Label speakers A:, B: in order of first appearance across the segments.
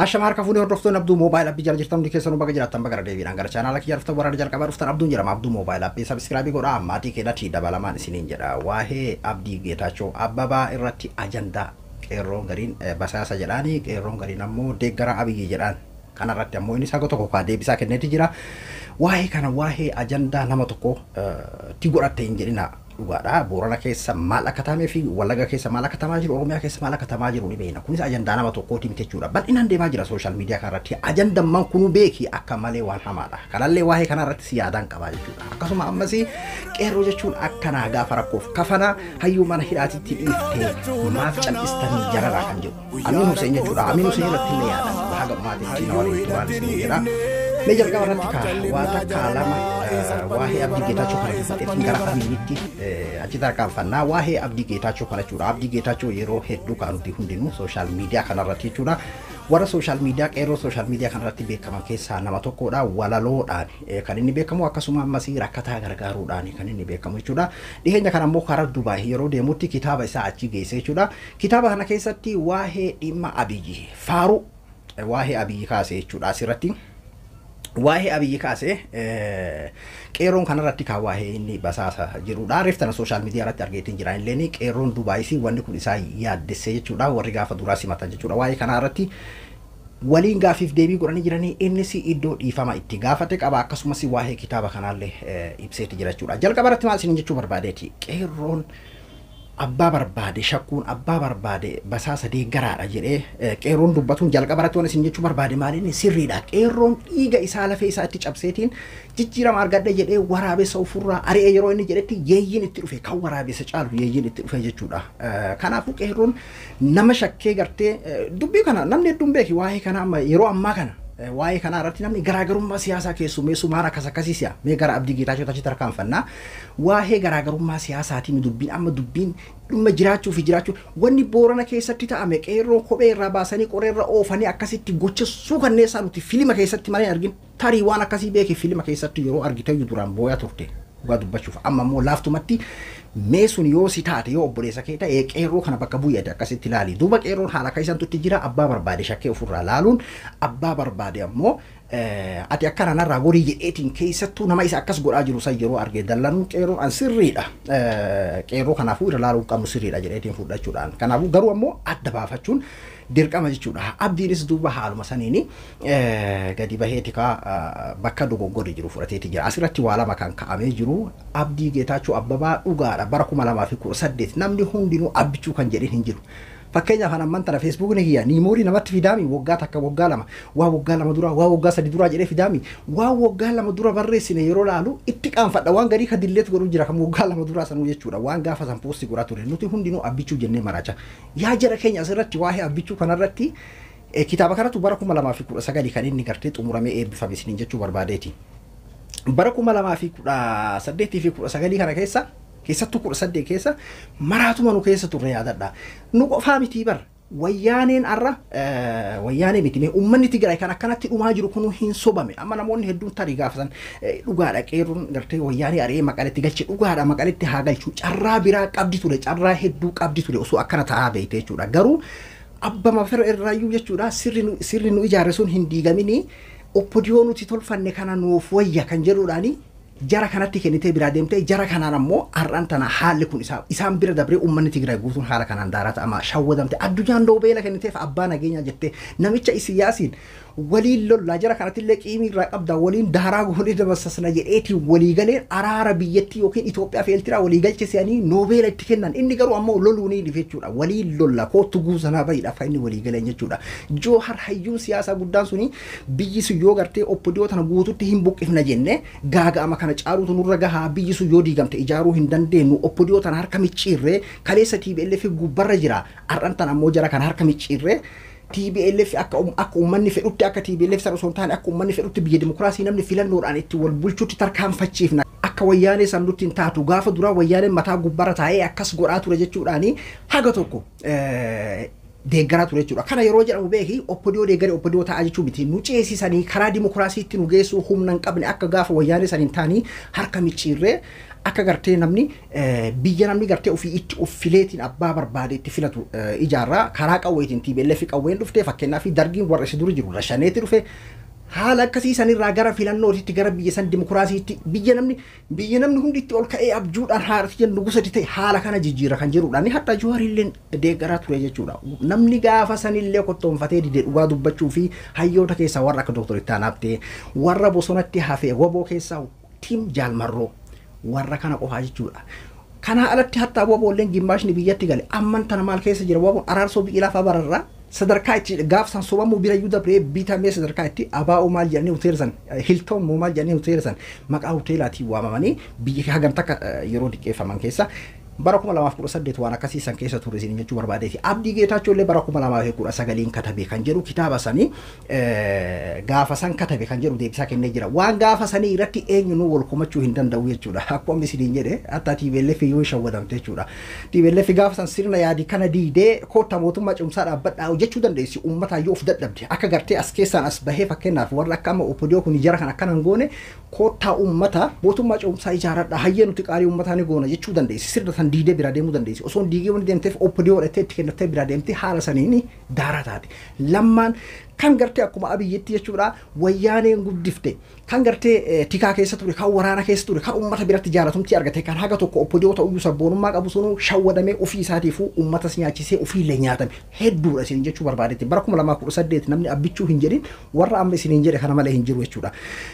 A: Ashama harka fuudhee hordoftoonni Abduu Moobaayil Aappii jala jirtan hundi keessanuu bakka jiraattan bakka deebiidhaan gara chaanaala kiyya dhuftan warra jalqabaa dhuftan Abduun jedhama. Abduu Moobaayil Aappii sabiskiraabii godhaa maatii keedhatii dabalamaan isiniin jedha. Waa'ee Abdii Geetaachoo Abbabaa irratti ajandaa qeerroon gariin basaasa jedhaanii qeerroon gariin ammoo deeggara Abiyyi jedhaan. Kanarratti ammoo inni isaa tokko kaa deebisaa kenneeti jira. Waa'ee kana waa'ee ajandaa nama tokko ti godhatte hin jedhina. Dhugaadha Boorana keessa maal akka taamee fi Wallaga keessa maal akka tamaa jiru Oromiyaa keessa maal akka tamaa jiru ni beekna. Kunis ajandaa nama tokkooti miti jechuudha. Bal'inaan deemaa jira sooshaal miidiyaa kanarratti. Ajandamman kunu beeki akka malee waan hamaadha. Kanallee waa'ee kanarratti si yaadaan qabaa jechuudha. Akkasuma ammas qeerroo jechuun akkanaa gaafa rakkoof kafana hayyuu mana hidhaatitti dhiiftee maaf cal'istanii jararaa kan jedhu. Amiin Hussein jechuudha. Amiin Hussein irratti illee yaadan. Haga maatiin na waliin turaan isin jedha. Mee jalqaba irratti waa takka lama waa'ee Abdii Geetaachoo kana keessatti gara Abiyyiitti achi tarkaanfannaa waa'ee Abdii Geetaachoo kana jechuudha. Abdii Geetaachoo yeroo hedduu kan nuti hundinuu sooshaal miidiyaa kanarratti jechuudha. Warra sooshaal miidiyaa qeerroo sooshaal miidiyaa kanarratti beekaman keessaa nama tokkodha. Walaloodhaan kan inni beekamu akkasuma ammas rakkataa gargaaruudhaan kan inni beekamu jechuudha. Dhiheenya kana ammoo karaa Dubaay yeroo deemutti kitaaba isaa achi geesse jechuudha. Kitaaba kana keessatti waa'ee dhimma Abiyyi faaruu waa'ee Abiyyi kaase jechuudha asirratti. Waa'ee Abiyyi kaase qeerroon kanarratti kan waa'ee inni basaasa jirudha. Reeftana sooshaal miidiyaa irratti argeetiin jiran illee qeerroon Dubaayis wanni kun isaa yaaddessee jechuudha. Warri gaafa duraa simatan jechuudha. Waa'ee kanarratti waliin gaafiif deebii godhanii jiranii innis iddoo dhiifama itti gaafate qaba. Akkasumas waa'ee kitaaba kanaallee ibseeti jira jechuudha. Jalqaba irratti maal isin jechuu barbaadeeti? Qeerroon abbaa barbaade shakkuun abbaa barbaade basaasa deeggaraadha jedhee qeerroon dubbatuun jalqaba irratti waan isin jechuu barbaade maaliin sirriidha. Qeerroon dhiiga isaa lafee isaa itti cabseetiin jijjiirama argadhe jedhee waraabessa ofirraa ari'ee yeroo inni jedhetti yeeyyiin itti dhufe kan waraabessa caalu yeeyyiin itti dhufe jechuudha. Kanaafuu qeerroon nama shakkee gartee dubbii kana namni hedduun beeki waa'ee kana amma yeroo ammaa kana waa'ee kana irratti namni garaagarummaa siyaasaa keessummeessu maal akkas akkasiisa mee gara Abdii Geetaachoo achi tarkaanfannaa waa'ee garaagarummaa siyaasaatiin dubbiin amma dubbiin dhimma jiraachuu fi jiraachuu wanni Boorana keessatti ta'ame qeerroon kophee irraa baasanii qoree irra oofanii akkasitti gocha suukanneessaa nuti filima keessatti malee argin tarii waan akkasii beeke filima keessatti yeroo argite duraan booyaa turte dhugaa dubbachuuf amma immoo laaftumatti mee sun yoo si taate yoo obboleessa kee ta'e qeerroo kana bakka bu'eete akkasitti ilaali. Duuba qeerroon haala akka isantutti jira abbaa barbaade shakkee ofirraa laaluun abbaa barbaade ammoo ati akkana narraa gorii jedheetiin keessattuu nama isa akkas godhaa jiru san yeroo argee dallanuun qeerroon an sirriidha. Qeerroo kanaafuu irra laaluu qabnu sirriidha jedheetiin fudhachuudhaan. Kanaafuu garuu ammoo adda baafachuun dirqama jechuudha. Abdiinis duuba haaluma saniini gadi baheeti kaa bakka dogoggorri jiru fudhateeti jira. Asirratti waa lama kan ka'amee jiru Abdii Geetaachoo Abbabaa dhugaadha. Bara 2018 namni hundinuu abbichuu kan jedhin hin jiru. Fakkeenyaaf amman tana Facebook ni kiyya niimorii namatti fidaami waggaa takka waggaa lama waa waggaa lama dura waa waggaa sadi dura jedhee fidaami waa waggaa lama dura barreessine yeroo laalu itti qaanfadha waan garii ka dilleet godhu jira kan waggaa lama dura sanuu jechuudha waan gaafa san poosti godhaa ture nuti hundinuu abbichuu jennee maraacha yaa jara keenya asirratti waa'ee abbichuu kanarratti kitaaba kanatu bara 2019 kan inni gartee xumuramee eebbifame isiniin jechuu barbaadeeti. Bara 2018 fi 19 kana keessattuu 18 keessa maraatuma nu keessa turre yaadadha. Nu qofaa miti bar wayyaaneen arra wayyaanee miti mee uummanni Tigraay kan akkanatti dhumaa jiru kun hin sobame. Amma namoonni hedduun tarii gaafatan dhugaadha qeerroon gartee wayyaanee ari'ee Maqaletti galche dhugaadha Maqaletti haa galchu carraa biraa qabdi ture carraa hedduu qabdi ture osoo akkana ta'aa beekte jechuudha. Garuu abbama fira irraayyuu jechuudha sirri nu ijaarre sun hin diigamini oppodiyoo nuti tolfanne kana nuuf wayya kan jedhuudhaani jara kanatti kennitee biraa deemtee jara kanaan ammoo har'aan tana haalli kun isaan bira dabree uummanni Tigraay guutuun haala kanaan daaraa ta'ama shawwadamte addunyaan doobeela kenniteef abbaa nageenyaa jettee namicha Isiyaasiin waliin lollaa jara kanatti illee qiimii irraa qabda waliin daaraa goonee dabarsasna jedheetii walii galee araara biyyattii yookiin Itoophiyaa fi Eertiraa walii galchisianii noobeela itti kennan inni garuu ammoo loluu ni dhiif jechuudha waliin lolla kootu guusanaa bayiidhaaf inni walii galeen jechuudha. Joohar hayyuun siyaasaa guddaan suni biyyi sun yoo gartee oppodiyoo tana guututti hin buqqifna jenne gaaga'ama kana caaluutu nurra gahaa biyyi sun yoo diigamte ijaaruu hin dandeenyu oppodiyoo tana harka micciirree kaleessa TPLF gubbarra jira har'aan tana ammoo jara kana harka micciirree TPLF akka uummanni fedhutti akka TPLF sana osoo hin taane akka uummanni fedhutti biyya dimokiraasii namni filannoodhaan itti wal bulchuutti tarkaanfachiifna akka wayyaanee san nutti hin taatu gaafa duraa wayyaaneen mataa gubbarra taa'ee akkas godhaa ture jechuudhaani haga tokko deeggaraa ture jechuudha. Kana yeroo jedhamu beeki oppodiyoo deeggaree oppodiyoo ta'aa jechuu miti nu ceesisanii karaa dimokiraasiitti nu geessuu humna hin qabne akka gaafa wayyaanee san hin taanii harka micciirree akka gartee namni biyya namni gartee ofii itti uffileetiin abbaa barbaade itti filatu ijaarraa karaa qawweetiin TPLF qawween dhuftee fakkeenyaaf dargiin warra isa dura jiru rashaneetti dhufe haala akkasii sanirraa gara filannootitti gara biyya san dimokiraasiitti biyya namni hundi itti ol ka'ee abjuudhaan haarati jennu gusati ta'e haala kana jijjiira kan jedhuudhaan hatta Jawaarilleen deeggaraa ture jechuudha. Namni gaafa sanillee kottoonfatee didee dhugaa dubbachuu fi hayyoota keessaa warra akka Dr. Ittaan Habtee warra bosonatti hafee waboo keessaa tiim Jaalmarroo warra kana qofaa jechuudha. Kana alatti hatta waboolleen gimmaashni biyyatti gale amman tana maal keessa jira waboon araarsoo biqilaa fa'aa bararraa sadarkaa itti gaafsan sobamu bira yuuda bire bitamee sadarkaa itti abaa'oo maal jedhanii hoteelsan Hilton moo maal jedhanii hoteelsan maqaa hoteelaatiin waamamanii biyya hagan takka yeroo diqqeeffaman keessa bara 2018 waan akkasiisan keessa ture isin jechuu barbaadeeti. Abdii Geetaachoo illee bara 2019 katabe kan jedhu kitaaba sanii gaafa san katabe kan jedhu deebisaa kennee jira. Waan gaafa sanii irratti eenyuun wal komachuu hin danda'u jechuudha. Akkuma isiniin jedhe hatta TPLF yoo shawwadamte jechuudha. TPLF gaafa san sirna yaadii kana diidee koota mootummaa cimsaa dhaabbadhaa hojjechuu dandeessi uummataa yoo of dadhabde akka gartee as keessaan as bahee fakkeenyaaf warra akka amma OPDO kun jara kan akkanan goone koota uummata mootummaa cimsaa ijaaradhaa hayyee nuti qaarii uummataa ni goona jechuu dandeessi. Sirna san diidee bira deemuu dandeessi. Osoo diigee wani deemteef OPDO dhatee itti kennattee bira deemtee haala saniin daaraa taate. Lammaan kan gartee akkuma abiyyetti jechuudha wayyaaneen guddifte kan gartee tikaa keessa ture kan waraana keessa ture kan uummata biratti jaalatumti argate kan haga tokko OPDO ta'uu sabboonummaa qabu sunu shawwadamee ofii isaatiifuu uummata nyaachisee ofii illee nyaatame hedduudha isin jechuu barbaadetti bara 2018 namni abbichuu hin jedhin warra amma isin jedhe kana malee hin jiru jechuudha.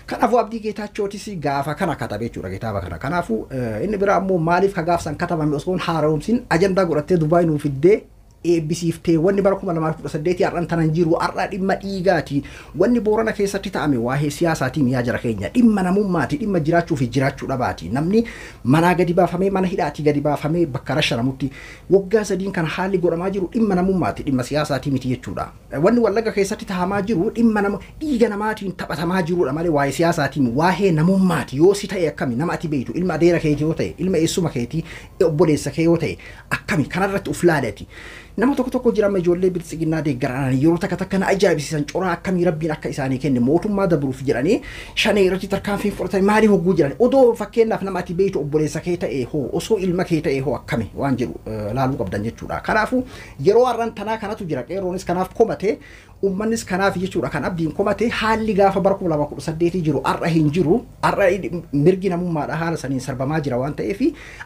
A: Kanaafuu Abdii Geetaachootis gaafa kana katabe jechuudha kitaaba kana. Kanaafuu inni bira ammoo maaliif ka gaafsan katabame osoo haaromsin ajandaa godhattee Dubaay nuuf fiddee eebbisiiftee wanni bara 2018 har'an tanan jiru har'a dhimma dhiigaati wanni Boorana keessatti ta'ame waa'ee siyaasaatiin yaa jara keenya dhimma namummaati dhimma jiraachuu fi jiraachuu dhabaati namni manaa gadi baafamee mana hidhaati gadi baafamee bakka rashanamutti waggaa sadiin kan haalli godhamaa jiru dhimma namummaati dhimma siyaasaatii miti jechuudha. Wanni Wallagga keessatti ta'amaa jiru dhimma nama dhiiga namaatiin taphatamaa jirudha malee waa'ee siyaasaatiin waa'ee namummaati yoo si ta'e akkami nama ati beektu ilma adeera keetii yoo ta'e ilma eessuma keetii obboleessa kee yoo ta'e akkami kanarratti uf laadati. Nama tokko jirama ijoollee bilisiginnaa deeggaran yeroo takka na ajaa'ibsiisan coraa akkamii rabbiin akka isaanii kenne mootummaa dabruuf jedhanii shanee irratti tarkaanfii fudhatanii maaliif hogguu jiran odoo fakkeenyaaf nama ati beektu obboleessa kee ta'e hoo osoo ilma kee ta'e hoo akkami waan jedhu laaluu qabdan jechuudha. Kanaafuu yeroo har'an tanaa kanatu jira qeerroonis kanaaf komate ummannis kanaaf jechuudha kan abdiin komate haalli gaafa bara 2018 jiru har'a hin jiru har'a mirgi namummaadha haala saniin sarbamaa jira waan ta'eef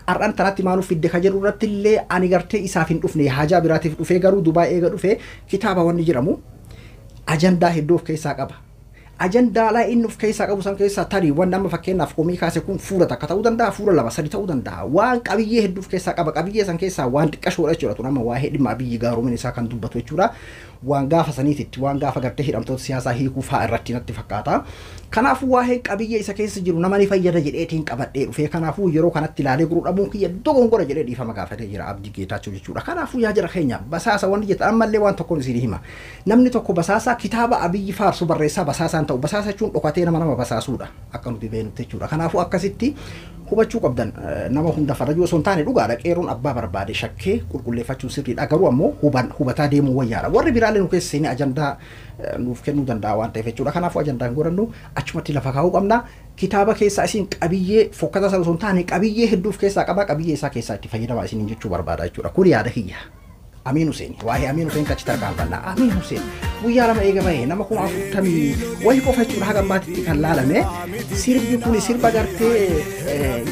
A: har'an tanatti maanuuf fidde ka jedhu irratti illee ani gartee isaaf hin dhufne haajaa biraatiif dhufee garuu Dubaay eega dhufee kitaaba wanni jedhamu ajandaa hedduu of keessaa qaba. Ajandaa laa inni of keessaa qabu san keessaa tarii waan amma fakkeenyaaf komii kaase kun fuula takka ta'uu danda'a fuula lama sadi ta'uu danda'a waan qabiyyee hedduu of keessaa qaba qabiyyee san keessaa waan xiqqashoodha jechuudha tun amma waa'ee dhimma biyyi gaaroomin isaa kan dubbatu jechuudha waan gaafa saniititti waan gaafa gartee hidhamtoota siyaasaa hiikuu fa'aa irratti natti fakkaata. Kanaafuu waa'ee qabiyyee isa keessa jiru nama ni fayyada jedheetiin qabadhee dhufee kanaafuu yeroo kanatti ilaalee guruu dhabuun kiyya dogongora jedhee dhiifama gaafatee jira Abdii Geetaachoo jechuudha. Kanaafuu yaa jara keenya basaasa wanni jettan ammallee waan tokkoon isin hima namni tokko basaasa kitaaba Abiyyi faarsu barreessaa basaasaan ta'u basaasa jechuun dhokatee nama basaasuudha akka nuti beeknutti jechuudha. Kanaafuu akkasitti hubachuu qabdan nama hunda farajuu osoo hin taane dhugaadha qeerroon abbaa barbaade shakkee qulqulleeffachuu sirriidha garuu ammoo hubataa deemuu wayyaadha warri biraallee nu keessa seenee ajandaa nuuf kennuu danda'a waan ta'eef jechuudha. Kanaafuu ajandaan godhannu achumatti lafa kaa'uu qabna. Kitaaba keessaa isin qabiyyee fokkata osoo hin taane qabiyyee hedduuf keessaa qaba qabiyyee isaa keessaa itti fayyadamaa isin jechuu barbaada jechuudha. Kun yaada kiyya. Amin Hussein waa'ee Amin Hussein kachi tarkaanfannaa Amin Hussein guyyaa lama eega bahee nama kuma 40 wayii qofa jechuudha haga ammaatitti kan laalame sirbi kun sirba gartee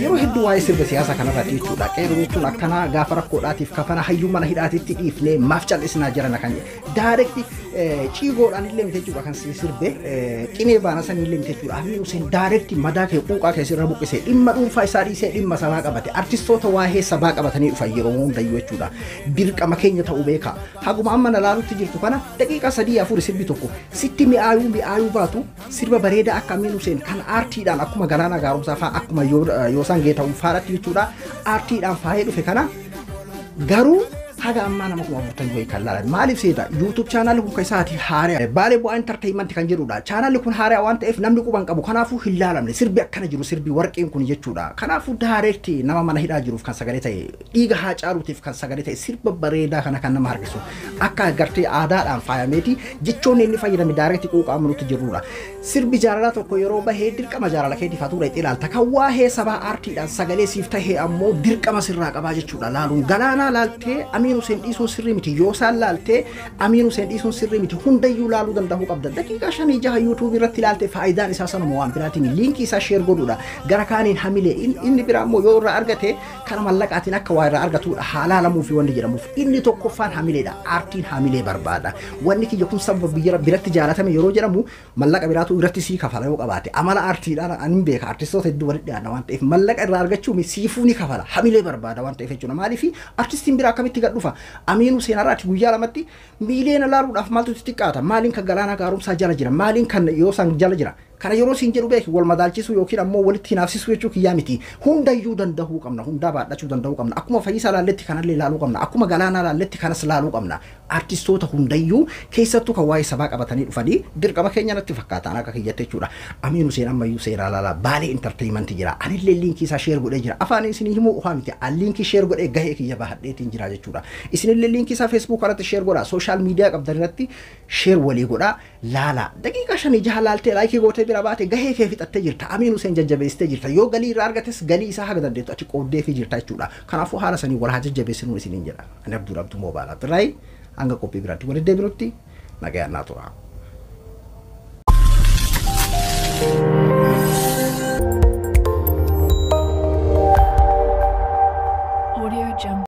A: yeroo hedduu waa'ee sirba siyaasaa kanarratti jechuudha. Qeerroo jechuun akkana gaafa rakkoodhaatiif kafana hayyuu mana hidhaatitti dhiifnee maaf callisinaa jiran kan daarekti ciigoodhaan illee miti jechuudha kan sirbe qinee baana sanii illee miti jechuudha. Amin Hussein daarekti madaa kee quuqaa kee sirra buqqisee dhimma dhuunfaa isaa dhiisee dhimma sabaa qabate artistoota waa'ee sabaa qabatanii dhufan yeroo hundayyuu jechuudha. Dirqama keenya ta'uu beeka haguma amma na laalutti jirtu kana daqiiqaa 3-4 sirbi tokko sitti mi'aayuu baatu sirba bareedaa akka Amin Hussein kan aartiidhaan akkuma Galaanaa Gaaromsaa fa'aa akkuma Yoosaan Geetahuun fa'aatti jechuudha aartiidhaan faayee dhufe kana garuu haga amma nama kuma furtan way kallala maalif seeta YouTube channel kun kaisaati haare baale bu entertainment kan jedhuudha channel kun haare waan ta'eef namni quban qabu kanaafu hillaalamne sirbi akkana jiru sirbi warqeen kun jechuudha kanaafu daareetti nama mana hidhaa jiruuf kan sagalee ta'e dhiiga haa caaluutiif kan sagalee ta'e sirba bareedaa kana kan nama harkisu akka agartee aadaadhaan faayameeti jechoonni inni fayyadame daareetti quuqaa minuutti jiruudha sirbi jaalalaa tokko yeroo bahee dirqama jaalala keetii faatuudha itti ilaalta kan waa'ee sabaa aartiidhaan sagalee siif tahee ammoo dirqama sirraa qabaa jechuudha laaluun galaanaa laaltee Amiin Hussein dhiisuun sirrii miti yoo isaan laaltee Amiin Hussein dhiisuun sirrii miti hundayyuu laaluu danda'uu qabda daqiiqaa 5-6 YouTube irratti ilaalte faayidaan isaa sanuma waan biraatiin liinkii isaa sheer godhuudha gara kaaniin hamilee inni biraa immoo yoo irraa argate kana mallaqaatiin akka waa irraa argatuudha haalaalamuu fi wanni jedhamuuf inni tokkoffaan hamileedha aartiin hamilee barbaada wanni kiyya kun sababa biyya biratti jaalatame yeroo jedhamu mallaqa biraatu irratti sii kafala yoo qabaate amala aartiidhaan anin beeka aartistoota hedduu walitti dhiyaanna waan ta'eef mallaqa irraa argachuu siifuu ni kafala hamilee barbaada waan ta'eef jechuudha maaliif aartistiin biraa akkamitti gadhufa Amiin Hussein irraati guyyaa lamatti miiliyoona laaluudhaaf maaltu xiqqaata maaliin kan galaanaa gaarumsaa jala jira maaliin kan yoo san jala jira kana yeroo siin jedhu beeki wal madaalchisuu yookiin ammoo walitti hinaafsisuu jechuu kiyyaa miti hundayyuu danda'uu qabna hundaa baadhachuu danda'uu qabna akkuma Fayyisaa laalletti kanallee laaluu qabna akkuma Galaanaa laalletti kanas laaluu qabna artistoota hundayyuu keessattuu kan waa'ee sabaa qabatanii dhufanii dirqama keenya natti fakkaataan akka kiyyatte jechuudha Amiin Hussein ammayyuu seeraa laalaa baalee entertainment jira anillee liinkii isaa sheer godhee jira afaan isinii himuu ofaa miti liinkii sheer godhee gahee kiyya bahadheetiin jira jechuudha isinillee liinkii isaa Facebook irratti sheer godhaa social media qabdan irratti sheer walii godhaa laalaa daqiiqaa 5-6 laaltee laayikii gootee bira baate gahee kee fixattee jirta Amiin Hussein jajjabeessitee jirta yoo galii irraa argates galii isaa haga dandeettu achi qooddee fi jirta jechuudha kanaafuu haala sanii wal haa jajjabeessinuu isiniin jedha ani Abduu Moobaalaa birraay hanga qophii biraatti walitti deebinutti nagayaan naa tura.